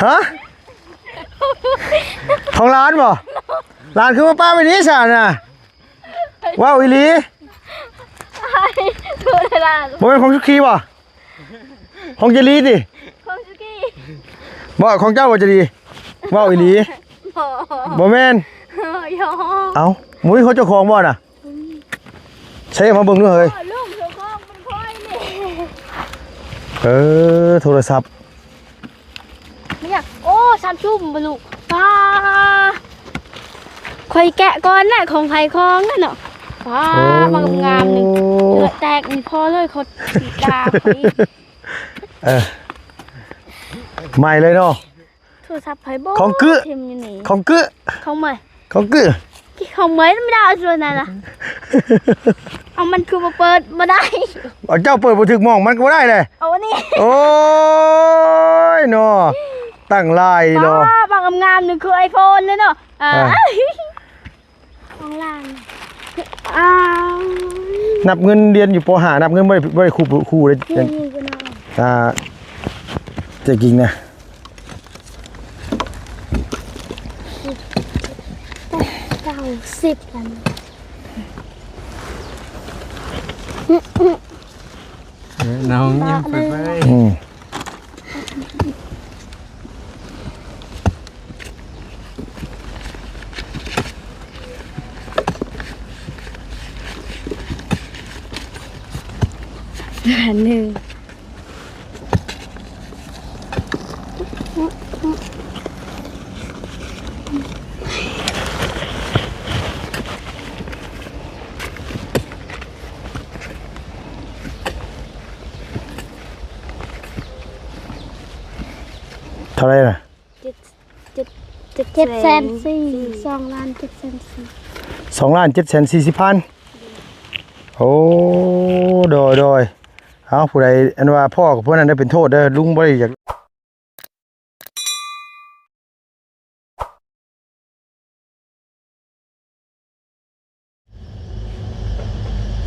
ฮะของร้านบ่ร้านคือมาป้าไปนี้สานน่ะว้าวอีหลีคืออะไรล่ะบ่เป็นของชุกี้บ่ของเจลีดิของชุกี้บ่ของเจ้าบ่จะดีว้าวอีหลีบ่แม่นเอ้ามุ้ยเขาเจ้าของบ่น่ะใช้มาเบิ่งดูเฮ้ยลูกเจ้าของมันค่อยนี่โทรศัพท์ไม่อยากโอ้ซัมซุงบ่ลูกป้าค่อยแกะก่อนน่ะของไผของนั่นเนาะป้ามางามๆนึงเลือดแตกนี่พอเลยเขาสีดาไปใหม่เลยเนาะโทรศัพท์ไผบ่ของกึของกึของใหม่ของกึของใหม่ไม่ได้เอาส่วนนั้นน่ะเอามันคือมาเปิดบ่ได้เอาเจ้าเปิดบ่ถึกมองมันก็บ่ได้เลยเอาอันนี้โอ้ยเนาะตั้งลายเนาะบางงามๆนึงคือ iPhone เลยเนาะของล่างนับเงินเรียนอยู่ป .5 นับเงินบ่ได้ครูเลยจะกินนะ90กันน้องยิ้มไปหนึ่งเท่าไรน่ะ700,000 2,740,000 2,740,000โอ้โดยเอาผู้ใดอันว่าพ่อกับพวกนั้นได้เป็นโทษเด้อลุงบ่ได้อยาก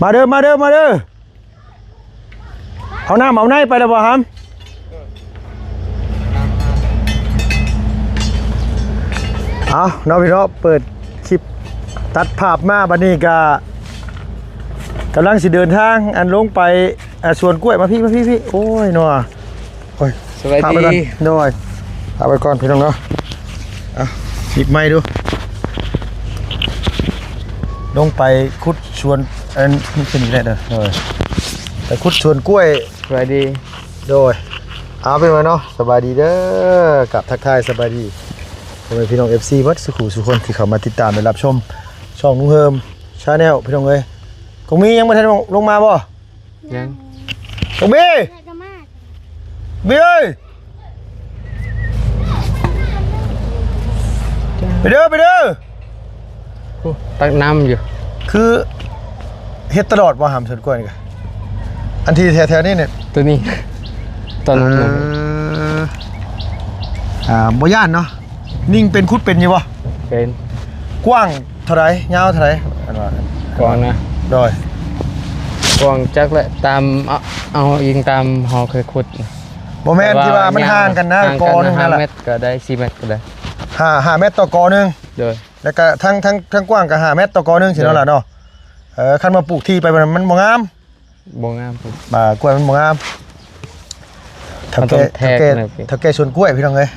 มาเด้อเอาน้ำเอาไหนไปแล้วบ่ครับเอาน้องพี่น้องเปิดคลิปตัดภาพมาบัดนี้ก็กำลังสิเดินทางอันลงไปสวนกล้วยมาพี่โอ้ยนัวโอ้ยสวัสดีนัวเอาไปก่อนพี่น้องเนาะเอาหยิบไม้ดูลงไปขุดสวนอันนี้เป็นอะไรเด้อไปขุดสวนกล้วยสวัสดีโดยเอาเป็นไงเนาะสบายดีเด้อกับทักทายสบายดีขอบคุณพี่น้อง FC วัดสุขุสุคนที่เข้ามาติดตามและรับชมช่องนุ่งเฮิมชาแนลพี่น้องเอ้ยกงมียังไม่ทันลงมาบ่ยังกงมีเอ้ยไปเด้อตักน้ำอยู่คือเฮ็ดตลอดว่าหามสวนกล้วยนี่กันอันที่แถวๆนี้เนี่ยตัวนี้ตอนนั้นบ่ย่านเนาะนิ่งเป็นคุดเป็นอยู่บ่เป็นกว้างเท่าไหร่ยาวเท่าไหร่อันว่าก ว้างนะโดยกว้างจักแหละตามเอายิงตามหอเคยขุดบ่แม่นที่ว่ามันห่างกันนะกอนึงนั่นแหละ5 เมตรก็ได้4 เมตรก็ได้5 เมตรต่อกอนึงโดยแล้วก็ทั้งกว้างก็5 เมตรต่อกอนึงสิเนาะล่ะเนาะคันมาปลูกที่ไปมันบ่งามปุ๊บกล้วยมันบ่งามถ้าแก่สวนกล้วยพี่น้องเอ้ย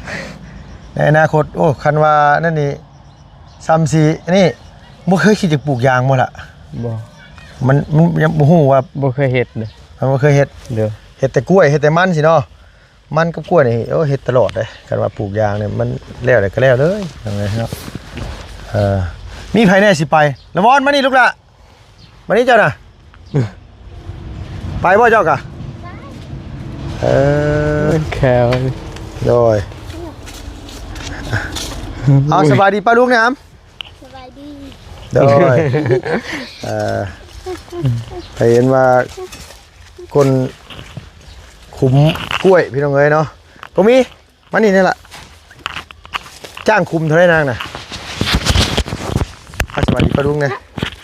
ในอนาคตโอ้คันว่านั่นนี่ซ้ำซีนี่บ่เคยคิดจะปลูกยางบ่ล่ะบ่มันยังบ่ฮู้ว่าบ่เคยเฮ็ดเด้อบ่เคยเฮ็ดเฮ็ดแต่กล้วยเฮ็ดแต่มันสิเนาะมันกับกล้วยนี่เฮ็ดตลอดเลยคันว่าปลูกยางเนี่ยมันแล้วได้ก็แล้วเลยจังได๋เนาะมีไผแน่สิไปละวอนมานี่ลูกละมานี่เจ้าน่ะไปบ่เจ้ากะแคว โดยเอาสบายดีป้าลุงเนี่ยครับสบายดีโดยเห็นว่าคนขุมกล้วยพี่น้องเอ้ยเนาะก็มีมันนี่นี่แหละจ้างคุมเท่าไรนางน่ะสบายดีป้าลุงเนี่ย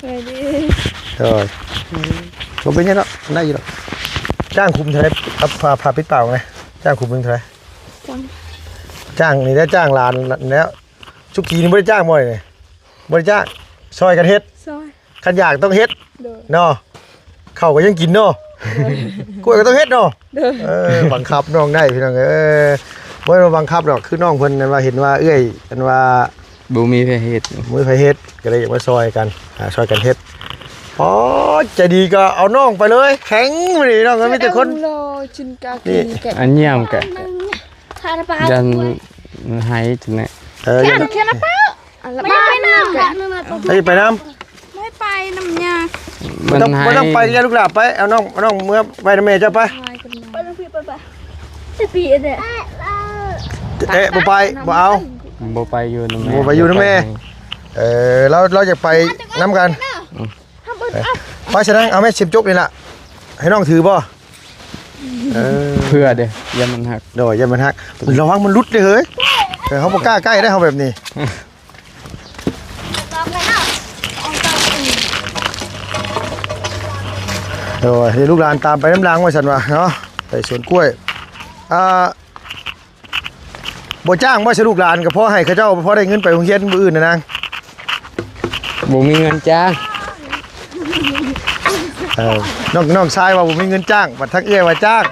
สบายดีโดยผมเป็นยังเนาะได้อยู่หรอกจ้างคุมเท่าไรเอาผ่าปิดเปล่าไงจ้างคุมเป็นเท่าไร จ้างนี่ได้จ้างลานแล้วชุกี้นี่บ่ได้จ้างบ่นี่บ่ได้จ้างซอยกันเฮ็ด ซอย คันอยากต้องเฮ็ด เด้อ เนาะข้าวก็ยังกินเนาะกล้วยก็ต้องเฮ็ดเนาะ เด้อ บังคับน้องได้พี่น้องบ่ได้บังคับดอกคือน้องเพิ่นนั่นว่าเห็นว่าเอื้อยอันว่า บ่มีเพศ มื้อไผเฮ็ดก็เลยอยากมาซอยกันซอยกันเฮ็ดอ๋อใจดีก็เอาน้องไปเลยแข็งนี่น้องก็มีแต่คน รอจินกากินแกะ อันเยี่ยมกะ ทานปลา ยันหายถึงไหน แค่แค่ละเป้าไม่ไปน้ำค่ะ ไปน้ำ ไม่ไปน้ำยา มันหาย บ่ต้องไปแกลูกหลานไปเอาน้องเมื่อไปนำแม่เจ้าไป ไปน้ำพี่ไปจะปีเด้อ บ่ไปบ่เอา บ่ไปอยู่นำแม่ บ่ไปอยู่นำแม่ เราจะไปน้ำกันไปฉะนั้นเอาแม่ชิมจุกนี่ล่ะให้น้องถือบ่เพื่อเด้อย่ามันหัก โดยอย่ามันหักระวังมันรุดเลยเฮ้ยเขาบ่กล้าใกล้ได้เขาแบบนี้โดยให้ลูกหลานตามไปน้ำรางไว้สันวะเนาะไปสวนกล้วยบ่จ้างบ่ใช่ลูกหลานก็พอให้เขาเจ้าพอได้เงินไปโรงเรียนมื้ออื่นนะนาง บ่มีเงินจ้าง น้องชายว่าบ่มีเงินจ้างบัดทักเอื้อยว่าจ้าง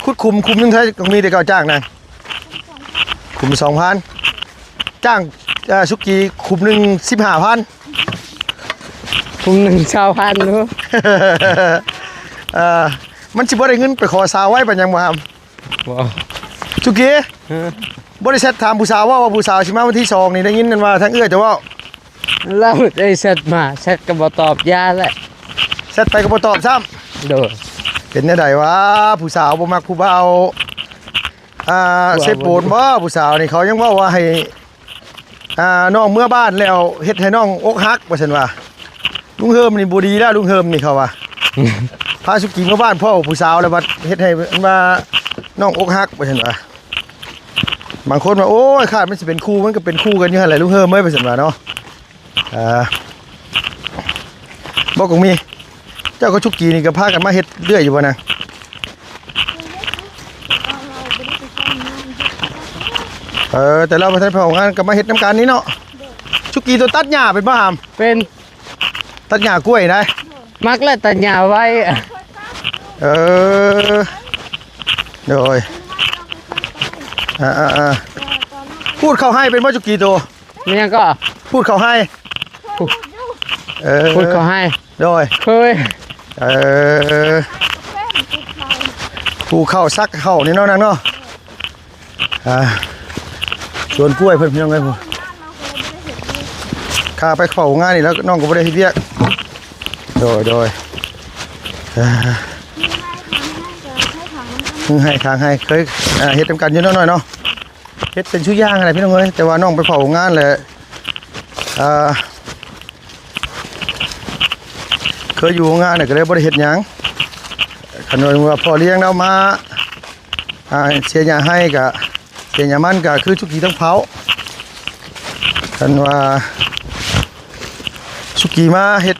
คุดคุมนึงเท่าก็มีแต่เก่าจ้างนะคุม 2,000 จ้างสุกี้คุมหนึง 15,000 ทุ่มหนึ่งชาวพันเนาะ มันสิบ่ได้เงินไปขอสาวไว้ปัญญังบ่ครับ บ่ สุกี้บ่ได้แชทถามผู้สาวว่าผู้สาวสิมาวันที่2นี่ได้ยินนั่นว่าทางเอื้อยแต่ว่า เราได้เสร็จมาเสร็จก็บ่ตอบยาแหละ แชทไปก็บ่ตอบซ้ำ โดย เป็นแนวใดวะผู้สาวบ่มักผู้บ่าวเซฟโปนบ่ผู้สาวนี่เขายังเว้าว่าให้น้องเมื่อบ้านแล้วเฮ็ดให้น้องอกหักว่าซั่นว่าลุงเฮิมนี่บ่ดีแล้วลุงเฮิมนี่เขาว่า พาสุกี้มาบ้านพ่อผู้สาวแล้วบัดเฮ็ดให้มันว่าน้องอกหักว่าซั่นว่าบางคนว่าโอ้ยคาดมันสิเป็นคู่มันก็เป็นคู่กันอยู่หั่นแหละลุงเฮิมเอ้ยว่าซั่นว่าเนาะบอกกงมีเจ้าก็ชุกกี้นี่ก็พากันมาเฮ็ดเรื่อยอยู่บ่นะแต่เราบ่ทันพองานก็มาเฮ็ดน้ำกันนี้เนาะชุกกี้ตัวตัดหญ้าเป็นบ่หาม เป็น ตัดหญ้ากล้วยได้ มักและตัดหญ้าไว้ โดยพูดเข้าให้เป็นบ่ชุกกี้ตัว มันยังก็ พูดเข้าให้พูดเขาให้ โดย เคย ผู้เข้าซักเข้านี่เนาะนางเนาะสวนกล้วยเพิ่นพี่น้องเอ้ยพุ่นข้าไปเข้างานนี่แล้วน้องก็บ่ได้เฮ็ดเวียกโดยให้ทางให้เคยเฮ็ดนำกันอยู่น้อยๆเนาะเฮ็ดเป็นชื่อย่างอะไรพี่น้องเอ้ยแต่ว่าน้องไปเผางานแหละเคยอยู่งานเนี่ยก็เลยบ่ได้เฮ็ดหยังคันว่าพ่อเลี้ยงเรามาเสียหญ้าให้ก็เสียหญ้ามันก็คือชุกี้ต้องเผาคันว่าชุกี้มาเฮ็ด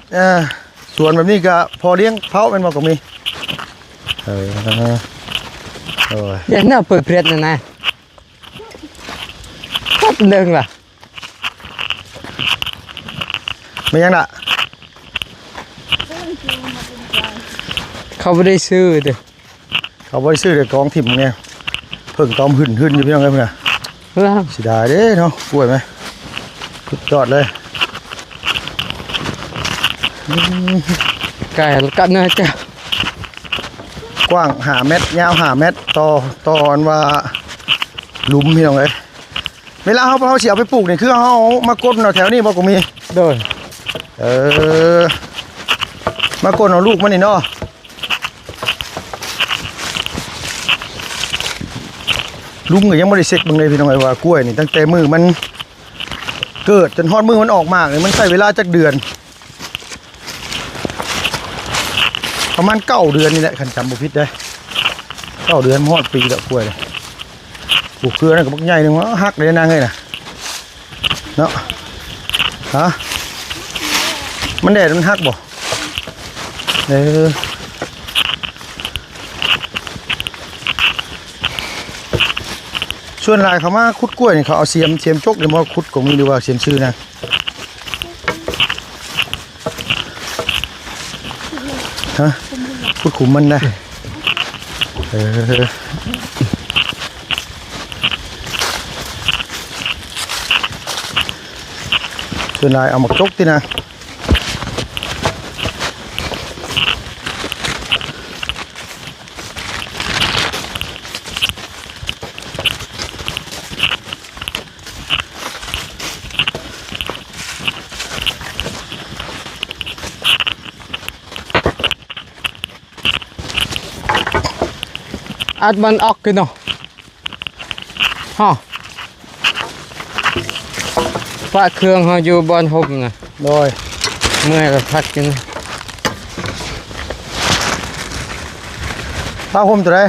สวนแบบนี้ก็พ่อเลี้ยงเผาแม่นบ่ก็มีโอ้ย ยันน่าเปิดเพลทนะก็เดิงล่ะ ไม่ยังล่ะ เขาไม่ได้ซื้อเด้อ เขาบ่ได้ซื้อแต่กองถิ่มเนี่ยเพิ่งตอมหึ่นอยู่พี่น้องเอ้ยพุ่นน่ะ ล่ะ สิได้เด้เนาะกล้วยไหมสุดยอดเลย ไก่แล้วกันนะจ๊ะ กว้าง5 เมตรยาว5 เมตรต่ออันว่าหลุมพี่น้องเอ้ยเวลาเขาสิเอาไปปลูกนี่คือเขามากดเอาแถวนี้บ่ก็มี โดย มากดเอาลูกมันนี่เนาะลุงก็ยังบ่ได้เช็คเบิ่งเลยพี่น้องเอ้ยว่ากล้วยนี่ตั้งแต่มือมันเกิดจนฮอดมือมันออกมากนี่มันใช้เวลาจักเดือนประมาณ9 เดือนนี่แหละคันจำบ่ผิดได้9 เดือนฮอดปีแล้วกล้วยเลยปลูกเกลือนั่นก็บักใหญ่นึงว่าฮักเลยนางเอ้ยน่ะเนาะฮะมันแดดมันฮักบ่ ส่วนหลายเขามาขุดกล้วยนี่เขาเอาเสียมจกนี่มาขุดก็มีหรือว่าเสียมชื่อนะฮะขุดขุมมันนะส่วนหลายเอามาจกตินะอัดมันออกกันเนาะฮะปะเครื่องเขาอยู่บนห่มนะ โดย เมื่อยก็พักกิน ถ้าห่มตัวใด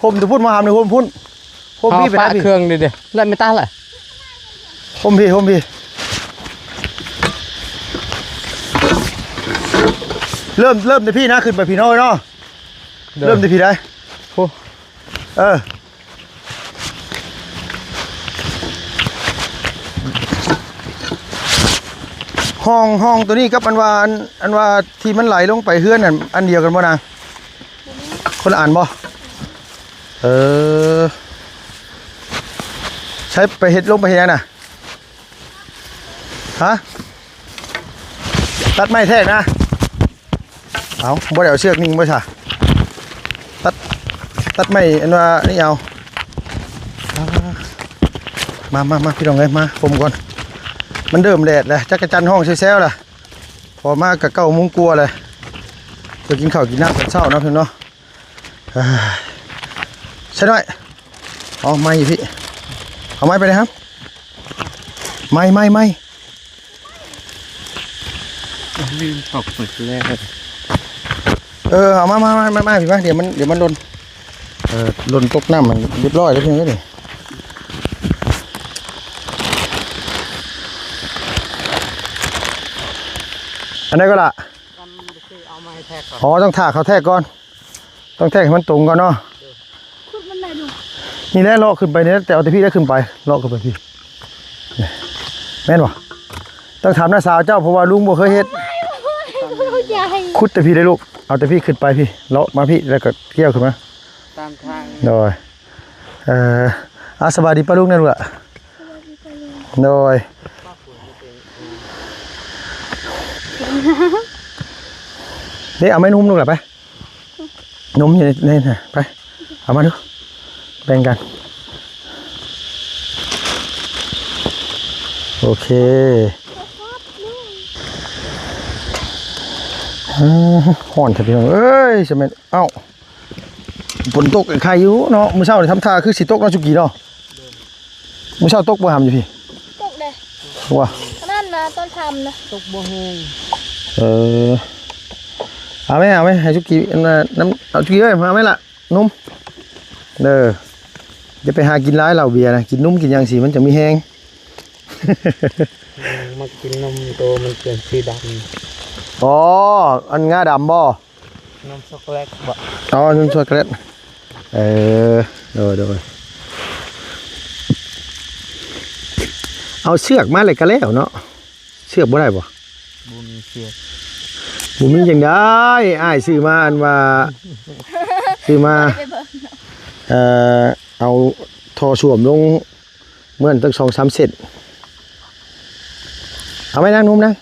ห่มตัวพุ่นมาหามในห่มพุ่นห่ม เขา พี่ไป ปะ ได้พี่ เครื่องดิเด้แล้วไม่ตาแหละ ห่มพี่เริ่มในพี่นะขึ้นไปพี่น้อยเนาะเริ่มในพี่ได้ โอ้ ห้องตัวนี้กับอันว่าที่มันไหลลงไปเฮือนนั่นอันเดียวกันบ่นางคนละอันบ่ใช้ไปเฮ็ดลงไปเฮ็ดน่ะฮะตัดไม้แทกนะเอาบ่ได้เอาเชือกนิ่งบ่ใช่ตัดไม้อันว่านี่เอามาพี่น้องเอ้ยมาผมก่อนมันเริ่มแดดเลยจักรจันทร์ห้องแซวๆล่ะพอมากกับ9 โมงกลัวเลยไปกินข้าวกินน้ำตอนเช้าเนาะพี่เนาะใช่หน่อยเอาไม้พี่เอาไม้ไปเลยครับไม้ลืมตกหมดแล้ว เอามาพี่มาเดี๋ยวมันหล่นหล่นตกน้ำมันเรียบร้อยแล้วพี่น้องนี่อันนี้ก็ละอ๋อต้องถากเขาแทกก่อนต้องแทกให้มันตรงก่อนเนาะ ขุดมันไหนดู นี่แหละเลาะขึ้นไปเนี่ยแต่เอาแต่พี่ได้ขึ้นไปเลาะขึ้นไปพี่แม่นบ่ต้องถามน้าสาวเจ้าเพราะว่าลุงบ่เคยเฮ็ด ใหญ่ ขุดแต่พี่ได้ลูกเอาแต่พี่ขึ้นไปพี่เลาะมาพี่แล้วก็เกี่ยวขึ้นมา ตามทาง โดยสบายดีป้าลุงนั่นลูกอะโดยนี่เอาไม้นุ่มลูกหล่ะไปนุ่มอยู่ในนี่ไปเอามาดูแบ่งกันโอเคห่อนเถอะพี่น้องเอ้ยจะเป็นเอ้าฝนตกใครอยู่เนาะมื้อเช้านี่ทำท่าคือสิตกเนาะจุกี้เนาะมื้อเช้าตกบ่หำอยู่พี่ ตกเลย ว่า นั่นนะต้นทำนะ ตกบ่แห้ง เอาไหมให้จุกี้น้ำเอาจุกี้เอ้ยมาไหมล่ะนุ่มจะไปหากินร้ายเหล้าเบียร์นะกินนุ่มกินยังสีมันจะมีแห้ง มากินนมโตมันเปลี่ยนสีด อ๋ออันง่าดำบ่ ำนมช็อกโกแลตบ่ อ๋อนุ่มช็อกโกแลตโดยเอาเชือกมาเลยก็แล้วเนาะเชือกบ่ได้บ่ บุญเสีย บุมีจังได้อ้ายซื้อมาอันว่าซื้อมาเอาทอสวมลงเหมือนตั้ง2-3 เซนเอาไหมนั่งนุ่มนั่ง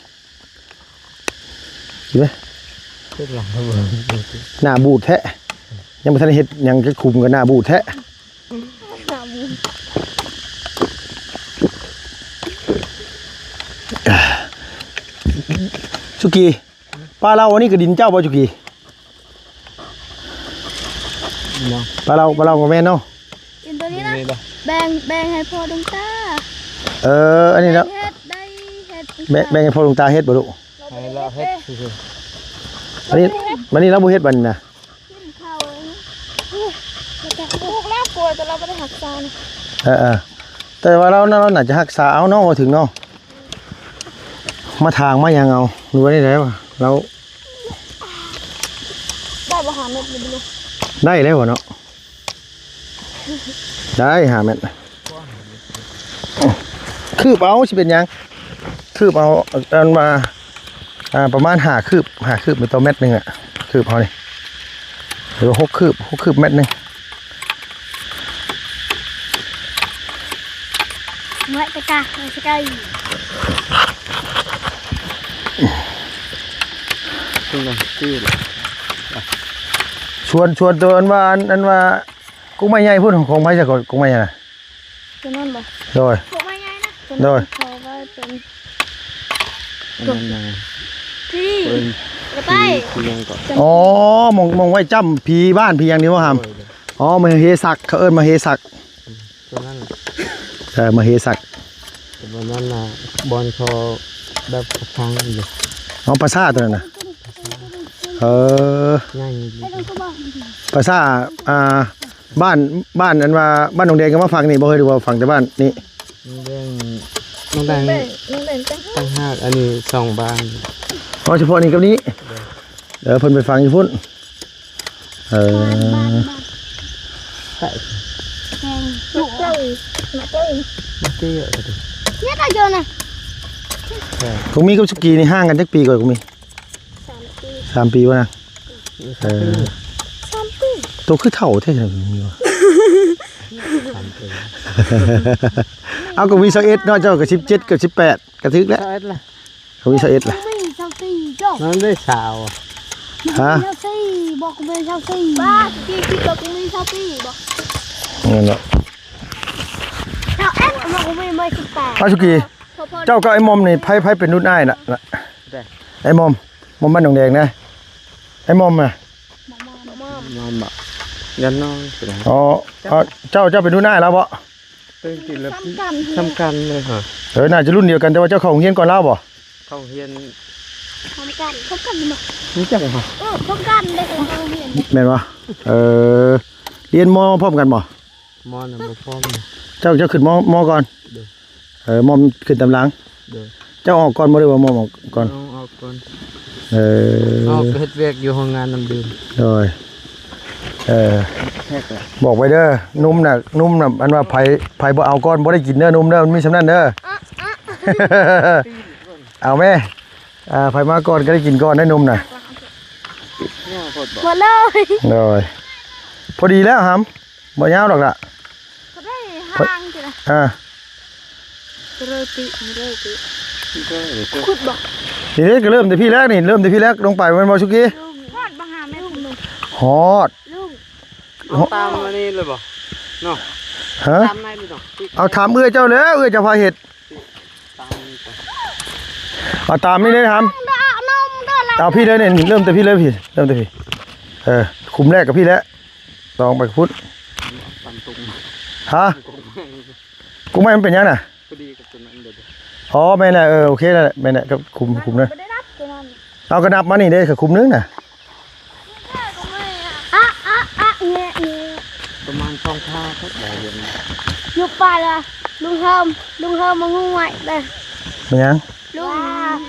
กินไหม เจ็บหลังครับผม หน้าบูดแท้ยังไม่ทันเห็ดยังจะคุมกับหน้าบูดแท้สุกี้ป้าเราวันนี้ก็ดินเจ้าป่ะสุกี้ป้าเรากับแม่เนาะ กินตัวนี้นะแบ่งให้พ่อดวงตา อันนี้แล้ว เฮ็ดได้เฮ็ด แบ่งให้พ่อลุงตาเฮ็ดบ่ลูก ให้เราเฮ็ดซื่อ วันนี้เราบ่เฮ็ดบัดนนะ กินข้าวแล้วก็ลูกแล้วกลัวแต่เราไม่ได้หักซาน แต่ว่าเราน่าจะรักษาเอาเนาะมาถึงเนาะมาทางมายังเอาหรือว่าได้แล้วเรา ได้บ่หาเม็ดอยู่บ่ลูก ได้แล้วเนาะได้หาเม็ด ๆควา คืบเอาสิเป็นหยังคืบเอาอันมาประมาณ5คืบเป็นตัวเม็ดนึงอ่ะคืบเอานี่หรือ6คืบเม็ดนึง เมื่อตะกาตะกาอยู่ ขึ้นมาตื้อเลย ชวนตัวอันว่ากุ้งไม้ใหญ่พูดของไผ่จะกุ้งไม้ใหญ่น่ะ จะนั่นบ่ โดย พวกไม่ใหญ่นะ โดย เขาว่าเป็น นั่นนะ ที่ เป็น แล้วไป ที่ยังก่อน อ๋อมองไว้จ้ำพีบ้านพีอย่างนี้ว่าหามอ๋อมาเฮสักเขาเอิ้นมาเฮสัก ตัวนั้น มาเฮสัก เป็นวันนั้นนะบอลเขาแบบพังอยู่ อ๋อปลาซ่าตัวนั้นน่ะง่าย ไม่ต้องก็บอก ปลาซ่าบ้านอันว่าบ้านดงแดงก็มาฟังนี่บ่เคยดูว่าฟังแต่บ้านนี่ เรื่องน้องแดง น้องเด่นจัง ตั้งห้าอันนี้2บ้าน อ๋อเฉพาะนี่กับนี้เดี๋ยวเพิ่นไปฟังอยู่พุ่นใช่ แหงลูกเจ้ามาเจ้า ไม่ได้เยอะเลย เนี่ยตาโยนน่ะ ใช่ กูมีกับสุกี้นี่ห่างกันจักปีก่อนกูมี 3 ปี 3 ปีวะนะ 3 ปี ตัวคือเท่าแท้ๆมีวะ เอาก็มี21เนาะเจ้าก็17กับ18ก็ถึกแล้ว ใช่ละ ก็มี21ล่ะ ไม่ชาวซีจ้ะ น้องได้สาว ฮะ ชาวซีบอกกูเป็นชาวซีบ้าที่บอกกูเป็นชาวซีบอก นั่นเนาะ ชาวเอ็ดบอกกูเป็นไม่18 เอาสุกี้เจ้าก็ไอ้มอมนี่ไผเป็นรุ่นอ้ายน่ะไอ้มอมบ้านดงแดงนะไอ้มอมน่ะ นอนบ่ยันน้องเป็นไง อ๋อเจ้าเป็นรุ่นอ้ายแล้วบ่ เป็นกินแล้วทำกันเลยฮะ น่าจะรุ่นเดียวกันแต่ว่าเจ้าเข้าโรงเรียนก่อนเล่าบ่ เข้าเฮียน พร้อมกันพร้อมกันมั้ย รู้จักเหรอ พร้อมกันเลยของเราเรียน แม่นบ่เรียนมพร้อมกันบ่ มอนบ่พร้อม เจ้าขึ้นมก่อนมอมขึ้นตำหลัง เด้อ เจ้าออกก่อนบ่ได้ว่ามอมออกก่อน เอาออกก่อน เออ เอาไปเฮ็ดเวียกอยู่โรงงานน้ำดื่ม โดยแท็กเลย บอกไว้เด้อนุ่มน่ะอันว่าไผบ่เอาก่อนบ่ได้กินเด้อนุ่มเด้อมันมีสำนั้นเด้อ เอาแม่ไผมาก่อนก็ได้กินก่อนได้นุ่มน่ะ เนี่ยโคตรบ่ หมดเลย โดยพอดีแล้วหำบ่ยาวดอกล่ะ ก็ได้ห่างจ้ะเลยปีขุดบอก ทีนี้ก็เริ่มแต่พี่แรกนี่ลงไปมันบ่ชุกี้ ทอดบางหาแม่ลุง ฮอด ลุง เอาตามมานี่เลยบ่เนาะ ฮะ ตามในนี่เนาะ เอาถามเอื้อเจ้าแล้วเอื้อจะพาเห็ด ตามนี่ก่อน เอาตามนี่เลยครับ ด่านมด่าละ เอาพี่เลยเนี่ยเริ่มแต่พี่คุมแรกกับพี่แล้วลองไปพุทธ ตามตรง ฮะกูไม่มันเป็นยังน่ะ พอดีกับตัวนั้นเด้อ อ๋อไม่น่ะโอเคแล้วไม่น่ะก็คุมนะ ไม่ได้รับตัวนั้น เอากระนับมานี่เด้คือคุมนึงน่ะ เนี่ย ประมาณ2ท่าก็ได้เดือน อยู่ป่าละลุงเฮิมมางูใหม่เลย เป็นยัง ลุง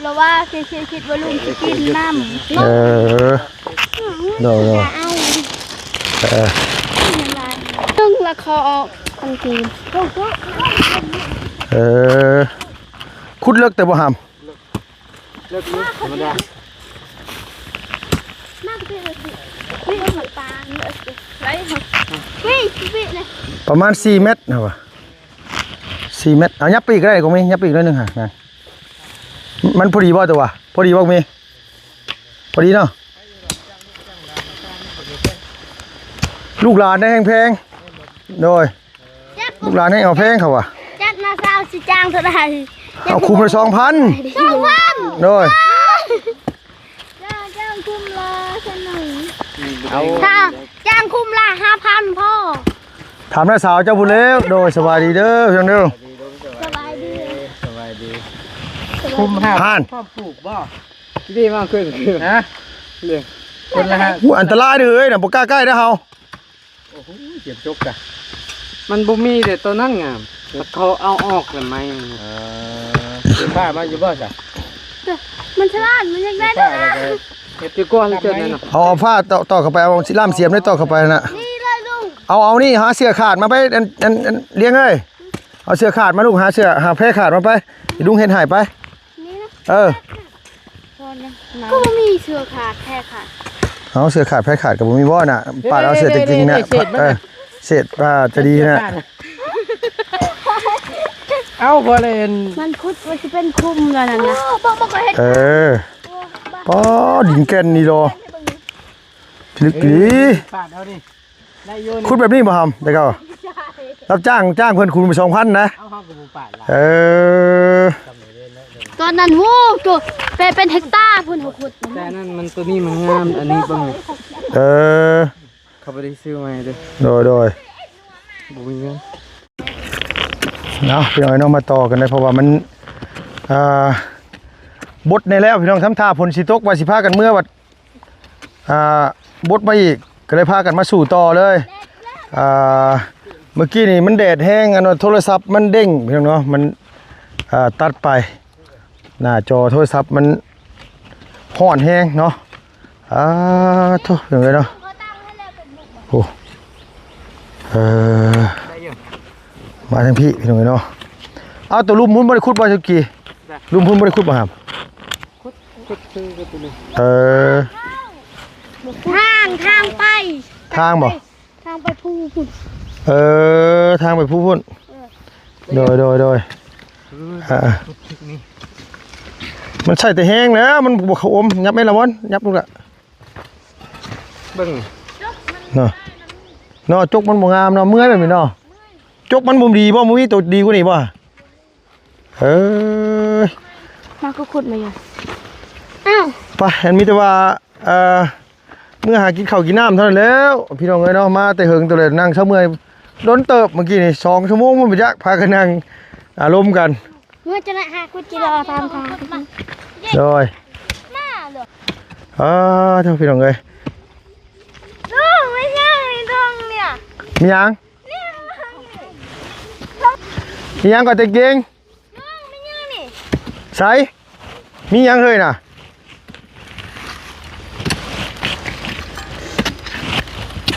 เราว่าคิดว่าลุงจะกินน้ำ โดนตึ้งละคอออกทันที คุดเลิกแต่บ่หาม เลิกนี้ธรรมดา น่าจะเป็นวิ่งเหมือนปลาเลยไรวิ่งเลย ประมาณ4 เมตรนะวะ4 เมตรเอายับปีกได้ก็มียับปีกได้นึงฮะนะมันพอดีบ่ตัววะพอดีบ่มีพอดีเนาะลูกหลานได้แพงโดยลูกหลานให้เอาแพงเขาว่ะ จัดมาเศร้าสิจ้างเท่าไหร่ เอาคุมละ2,000 2,000 โดย จ้างคุมละสนุน เอา ค่ะจ้างคุมละ5,000พ่อ ถามน้าสาวเจ้าบุญแล้วโดยสบายดีเด้อเพียงเด้อ สบายดี สบายดีคุม5 ผ่าน พ่อปลูกบ่ดีมากขึ้นฮะเรื่องคนละฮะ อันตรายเด้อเอ้ยน่ะบ่กล้าใกล้เด้อเฮา โอ้โหเจ็บจกอะมันบ่มีแต่ตัวนั้นงามเขาเอาออกแล้วไหมเป็นบ้ามาอยู่บ่จ้ะ มันฉลาดมันยังได้ บ้า ด้วย อะไร นะ เฮ็ดที่ก้อนเกินนั่นน่ะ เอาผ้าต่อเข้าไปเอาล่ามเสียมได้ต่อเข้าไปน่ะ นี่เลยลุง เอานี่หาเสื้อขาดมาไปอันเลี้ยงเอ้ย เอาเสื้อขาดมาลูกหาเสื้อหาแพร่ขาดมาไปอีลุงเห็นหายไป นี่นะ เออ ก็มีเสื้อขาดแท้ขาด เอาเสื้อขาดแพร่ขาดกับผมมีบ่อน่ะปาดเอาเสื้อจริงๆนะเศษจะดีนะ เอาพอเลย มันคุดว่าจะเป็นคุมแล้วนั่นนะบอกเห็น เออป้อดินแก่นนี่รอลึกดี ปาดเอาดิได้โยน คุณแบบนี้บ่ทำได้ก็รับจ้างเพื่อนคุณไป2,000นะ เอาห้องกับปาดละ เออ ตอนนั้นโว้ตัวเป็นเฮกตาร์พุ่นเขาขุด แต่นั่นมันตัวนี้มันงามอันนี้บ้าง เออ เขาไปได้ซื้อมาเลย โดย บุญเงิน เนาะพี่น้องมาต่อกันเลยเพราะว่ามันบดในแล้วพี่น้องทำท่าผลสิตกว่าสิพากันเมื่อวัดบดมาอีกก็เลยพากันมาสู่ต่อเลยเมื่อกี้นี่มันแดดแห้งโทรศัพท์มันเด้งพี่น้องเนาะมันตัดไปหน้าจอโทรศัพท์มันห่อนแห้งเนาะโทษอย่างไรเนาะโอ้มาทางพี่น้องเนาะเอาตัวลุ่มพุ่นบริคุดบ่ชุกี้ลุ่มพุ่นบริคุดบ่ครับ คุดซื้อก็ตัวนี้ ทางไป ทางบ่ ทางไปภูพุ่น ทางไปผู้พุ่นโดยมันใช่แต่แห้งแล้วมันบวกเขาอมยับไม่ละวันยับลูกละ เบิ้ง เนาะจกมันบ่งามเนาะเมื่อยแบบนี้เนาะจกมันบ่ดีบ่มึงมีตัวดีกว่านี้บ่มาก็ขุดมาอยู่อ้าว ไปอันมีแต่ว่าเมื่อหากินข้าวกินน้ำเท่านั้นแล้วพี่น้องเอ้ยเนาะมาแต่เฮิงตัวเลยนั่งเช้าเมื่อยล้นเติบเมื่อกี้นี่2 ชั่วโมงมันไปจักพากันนั่งอารมณ์กัน เมื่อจะนะฮะกุจิรอตามทาง โดย มาเลย เท่าพี่น้องเอ้ย ลุงไม่ใช่ตรงเนี่ย มีหยังมีหยังก่อนแต่เก่ง ลุงไม่ใช่นี่ ใส่มีหยังเฮ้ยน่ะ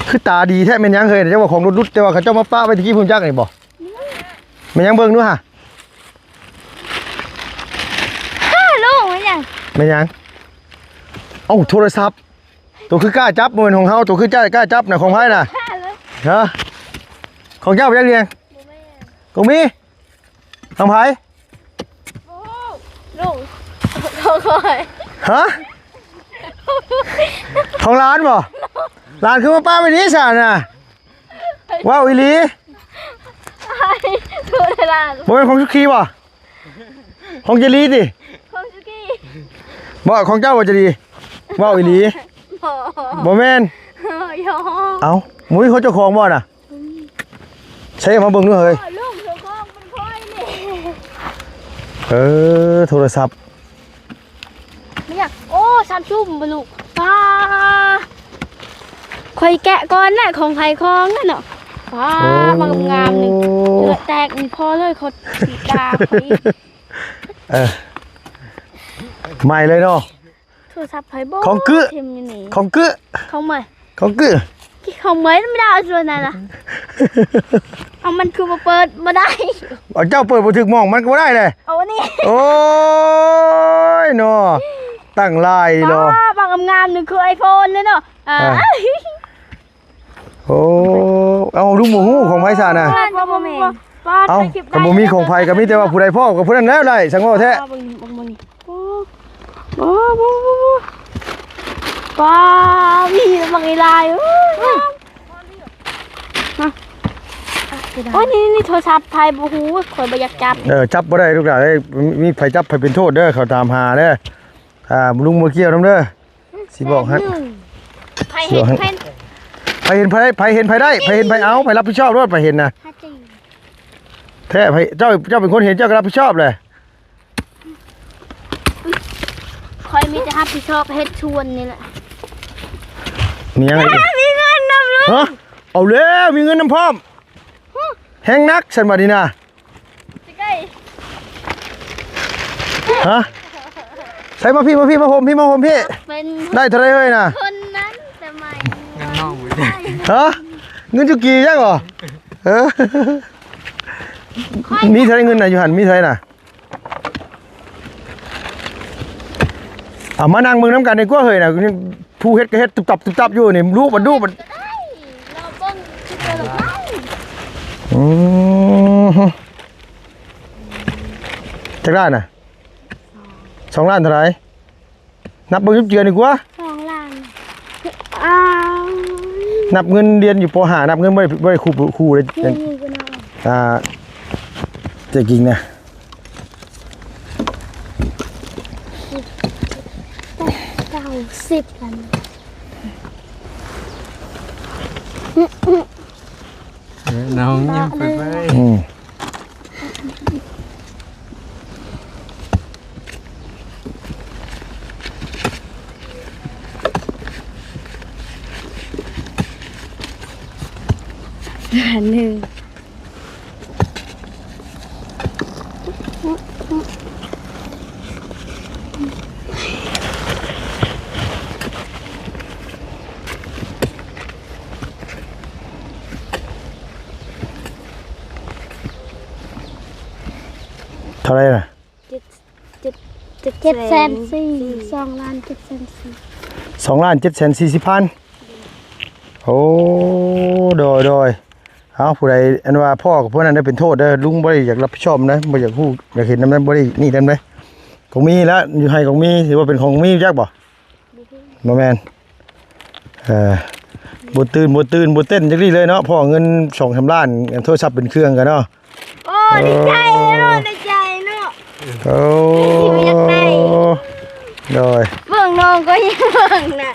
คือตาดีแท้แม่นหยังเฮ้ยเจ้าว่าของรุดๆแต่ว่าเขาเจ้ามาป้าไว้ตะกี้พุ่มจักนี่บ่แม่นหยังเบิ่งดูฮะ ลุงไม่ใช่ แม่นหยังเอ้าโทรศัพท์ตัวคือกล้าจับบ่แม่นของเฮาตัวคือกล้าจับน่ะของไผน่ะฮะของเจ้าไปยังเรียงของมีของไผ ลุงเขาคอย ฮะของร้านบ่ร้านคือมาป้าไปนี้ซะน่ะว้าวอีหลี ทุเรศ บ่เป็นของชุกีบ่ของเจลีดิ ของชุกี้ บ่ของเจ้าบ่เจลีว้าวอีหลี บ่ บ่แม่น ยอ เอ้าหมุ้ยเขาเจ้าของบ่น่ะใช้มาเบิ่งดูเฮ้ย ลุงเจ้าของเป็นคอยนี่ โทรศัพท์ ไม่อยากโอ้ซัมซุงบ่ลูกป้าคอยแกะก่อนน่ะของไผของนั่นเนาะป้ามางามๆนี่เลือดแตกนี่พอเลยเขาสีดาไป ใหม่เลยเนาะ โทรศัพท์ไผบ่ ของกึ ทิ่มอยู่นี่ ของกึ ของใหม่ ของกึ ของใหม่ไม่ได้เอาส่วนไหนล่ะเอามันคือมาเปิดมาได้ เอาเจ้าเปิดบ่ถึกมองมันก็บ่ได้เลย เอานี่ โอ้ยเนาะตั้งลายเนาะ บางงามๆนึงคือ iPhone เลยเนาะโอ้เอาลุงหมูฮู้ของไผซะน่ะ บ่มี เอ้าก็บ่มีของไผก็มีแต่ว่าผู้ใดพ่อกับผู้นั้นแล้วได้สังว่าแท้ ป้ามีบางอีลายโอ้ยนี่โทรศัพท์ไทยบูฮูคอยบอยากจับ จับบ่ได้ลูกหลานเอ้ยมีไผจับไผเป็นโทษเด้อเขาตามหาเด้อลุงมาเกี่ยวนำเด้อสิบอกให้ ไผเห็นเพ่น ไผเห็นไผเห็นไผได้ไผเห็นไผเอาไผรับผิดชอบด้วยไผเห็นน่ะแท้ไผเจ้าเป็นคนเห็นเจ้าก็รับผิดชอบเลย คอยมีแต่รับผิดชอบเฮ็ดชวนนี่แหละ มียังไงอีก มีเงินนำเลย ฮะเอาแล้วมีเงินนำพร้อมแห้งนักฉันมาดีนะฮะใส่มาพี่มาโฮมพี่เป็น ได้เท่าไรเฮ้ยน่ะ คนนั้นแต่ไม่ เงินนอกหมด ฮะเงินจุกี้ยังเหรอ มีเท่าไรเงินน่ะอยู่หันมีเท่าไรน่ะเอามานั่งมึงน้ำกันในกว่าเฮ้ยน่ะผู้เฮ็ดก็เฮ็ดตุบตับอยู่นี่ลูกมันเราเบิ่งที่เจอดอกไม้ จักล้านน่ะ2 ล้านเท่าไหร่นับเบิ่งเจือดีกว่า 2 ล้าน นับเงินเดือนอยู่ป .5 นับเงินบ่ได้ครูเลย นี่ก็น่า จะกินนะ 90อัน น้องยิ้มไปไป อันหนึ่ง เท่าไหร่น่ะ 700,000 2 ล้าน 700,000 2,740,000โอ้โดยเอาผู้ใดอันว่าพ่อกับพวกนั้นได้เป็นโทษเด้อลุงบ่ได้อยากรับผิดชอบนะบ่อยากฮู้อยากเห็นนำนั้นบ่ได้นี่นำเด้ของมีแล้วอยู่ให้ของมีถือว่าเป็นของมีจักบ่บ่แม่นบ่ตื่นบ่เต้นจักนี้เลยเนาะพ่อเงิน 2-3 ล้านโทรศัพท์เป็นเครื่องกันเนาะ โอ้ดีใจเนาะดีใจเนาะ โอ้โดย เบิ่งน้องก็ยังเบิ่งน่ะ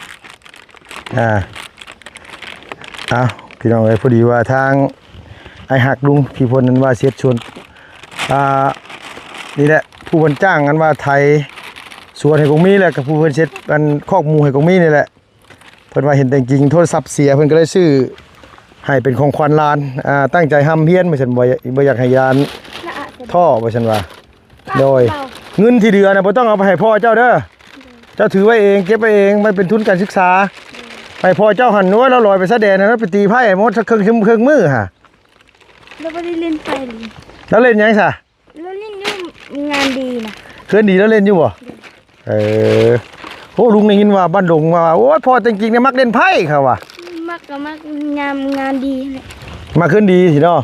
เอาพี่น้องเอ้ยพอดีว่าทางไอ้หักลุงพี่พลนั้นว่าเสียชวนนี่แหละผู้เพิ่นจ้างกันว่าไทยสวนให้กงมีแหละกับผู้เพิ่นเช็ดกันคอกหมูให้กงมีนี่แหละเพิ่นว่าเห็นแต่จริงโทรศัพท์เสียเพิ่นก็เลยซื้อให้เป็นของขวัญหลานตั้งใจห้ำเพี้ยนบ่ซั่นบ่อยากให้ยานท่อบ่ซั่นว่าโดยเงินที่เดือนน่ะบ่ต้องเอาไปให้พ่อเจ้าเด้อเจ้าถือไว้เองเก็บไว้เองมันเป็นทุนการศึกษาไปพ่อเจ้าหันน้อยแล้วลอยไปซะแดนนะไปตีไพ่หมดสักครึ่งมือฮะ แล้วบ่ได้เล่นไปเลย แล้วเล่นยังซะ แล้วเล่นอยู่งานดีนะ เคลื่อนดีแล้วเล่นอยู่บ่โอ้ลุงได้ยินว่าบ้านดงว่าโอ้ยพ่อจริงๆเนี่ยมักเล่นไพ่เขาว่ะ มักก็มักงานดีแหละ มาขึ้นดีสิเนาะ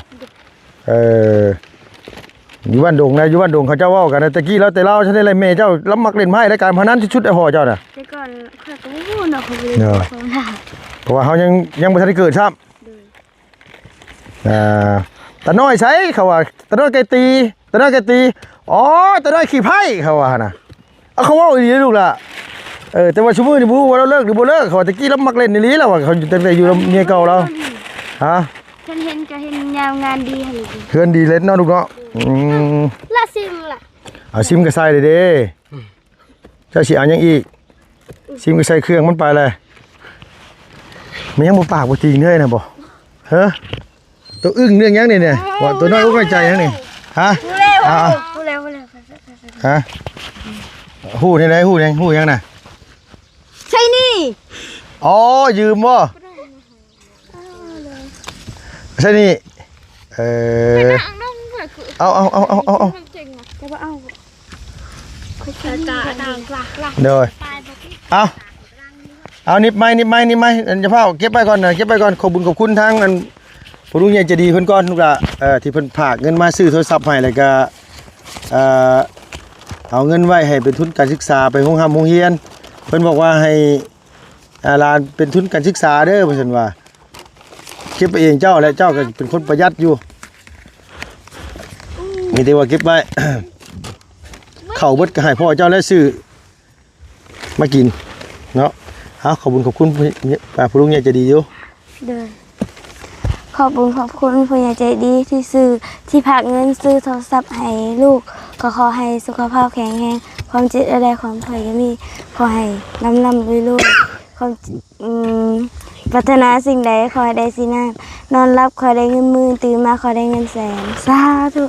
อยู่บ้านดงนะอยู่บ้านดงเขาเจ้าเว้ากันนะตะกี้แล้วแต่เราฉันได้ไรแม่เจ้าแล้วมักเล่นไพ่และการพนันชุดไอ้พ่อเจ้าน่ะ แต่ก่อนข้อยก็บ่รู้เนาะเขาบ่ได้บอกเขาล่ะ เพราะว่าเขายังบ่ทันได้เกิดซ้ำตาน้อยใช้เขาว่าตาน้อยแกตีอ๋อตาน้อยขี่ไพ่เขาว่าน่ะเอาเขาเว้าอีหลีลูกล่ะแต่ว่าชั่วโมงนี่บ่รู้ว่าเราเลิกหรือบ่เลิกเขาตะกี้เรามักเล่นอีหลีแล้วว่าเขาตั้งแต่อยู่เมียเก่าแล้วฮะ ฉันเห็นก็เห็นงานดีให้ดี เพื่อนดีเล่นเนาะลูกเนาะละซิมล่ะ เอาซิมก็ใส่เลยเด้เจ้าสิเอาหยังอีกซิมก็ใส่เครื่องมันไปเลยมันยังบ่ปากบ่จริงเลยนะบ่เฮ้อตัวอึ้งเรื่องหยังนี่เนี่ยว่าตัวน้อยอกน้อยใจหยังนี่ฮะพูดแล้วฮะฮู้นี่ไหนฮู้หยังน่ะ ใช่นี่ อ๋อยืมบ่ใช่นี่เอาจะว่าเอาค่อยๆต่างๆ เด้อเอานิบไม้จะพาเก็บไปก่อนขอบคุณทางอันผู้ลุงใหญ่ใจดีเพิ่นก่อนลูกล่ะที่เพิ่นฝากเงินมาซื้อโทรศัพท์ให้แล้วก็เอาเงินไว้ให้เป็นทุนการศึกษาไปโรงเรียนเพิ่นบอกว่าให้หลานเป็นทุนการศึกษาเด้อเพิ่นว่าเก็บไปเองเจ้าและเจ้าก็เป็นคนประหยัดอยู่มีแต่ว่าเก็บไว้ เข้าเบิดก็ให้พ่อเจ้าและซื้อมากินเนาะขอบคุณผู้ลุงใหญ่ใจดีอยู่ เดินขอบคุณผู้ใหญ่ใจดีที่ซื้อที่ฝากเงินซื้อโทรศัพท์ให้ลูกขอให้สุขภาพแข็งแรงความจิตอะไรความถอยก็มีขอให้ร่ำรวยความปรารถนาสิ่งใดขอให้ได้สิ่งนั้นนอนรับขอได้เงินหมื่นตื่นมาขอได้เงินแสนสาธุ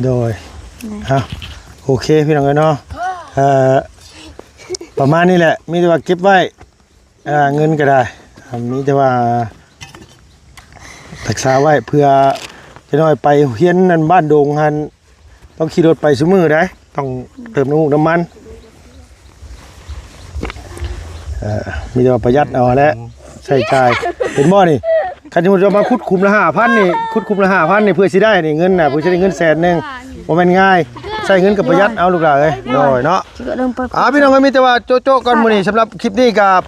โดยโอเคพี่น้องเนาะประมาณนี้แหละมีแต่ว่าเก็บไว้เงินก็ได้มีแต่ว่ารักษาไว้เพื่อ จะน้อยไปเฮียนนั่นบ้านโดงหันต้องขี่รถไปซุมื้อได้ต้องเติมน้ำมันมีแต่ว่าประหยัดเอาแหละใช้จ่ายเป็นบ่นี่คันสมมุติว่ามาขุดคุมละ 5,000 นี่ขุดคุมละ 5,000 นี่เพื่อสิได้นี่เงินน่ะเพื่อสิได้เงินแสนนึงบ่แม่นง่ายใช้เงินกับประหยัดเอาลูกหลานเอ้ยน้อยเนาะ ก็เริ่มเปิด พี่น้องก็มีแต่ว่าโจ๊ะๆก่อนมื้อนี้สำหรับคลิปนี้กับ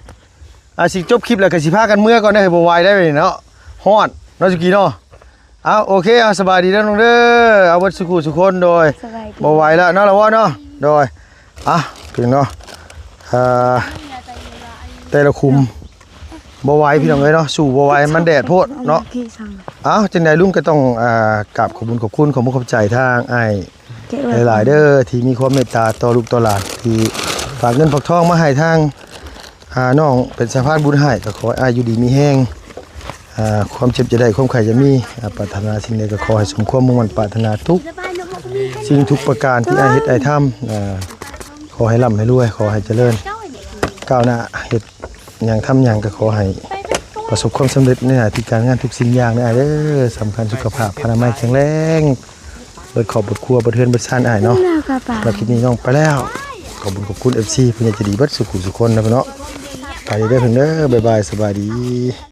สิจบคลิปแล้วก็สิพากันเมื่อก่อนได้บ่ไหวได้เนาะฮ้อนเนาะสุกี้เนาะเอาโอเคเอาสบายดีเด้อน้องเด้อเอาเบิดสุขุสุคนโดย สบายดี บ่ไหวแล้วเนาะละว่าเนาะโดยพี่น้องเนาะแต่ละคุมบ่ไหวพี่น้องเอ้ยเนาะสู่บ่ไหวมันแดดโพดเนาะจังได๋ลุงก็ต้องกราบขอบคุณขอบคุณขอบใจทางอ้ายหลายๆเด้อที่มีความเมตตาต่อลูกต่อหลานที่ฝากเงินฝากทองมาให้ทางน้องเป็นสะพานบุญให้ก็ขอให้อายุดีมีแห้งความเจ็บจะได้ความไข่จะมีปรารถนาสิ่งใดก็ขอให้สมความมุ่งมั่นปรารถนาทุกสิ่งทุกประการที่อ้ายเฮ็ดอ้ายทำขอให้ร่ำให้รวยขอให้เจริญก้าวหน้าเฮ็ดหยังทำหยังก็ขอให้ประสบความสำเร็จในหน้าที่การงานทุกสิ่งอย่างเด้อสำคัญสุขภาพอนามัยแข็งแรงเบิดขอบบทครัวบ่เทือนบ่ซ่านอ้ายเนาะแล้วคลิปนี้น้องไปแล้วขอบคุณ FC ผู้ใหญ่ใจดีเบิดสุขุสุคนนะพี่เนาะไปเด้อเพิ่นเด้อบ๊ายบายสบายดี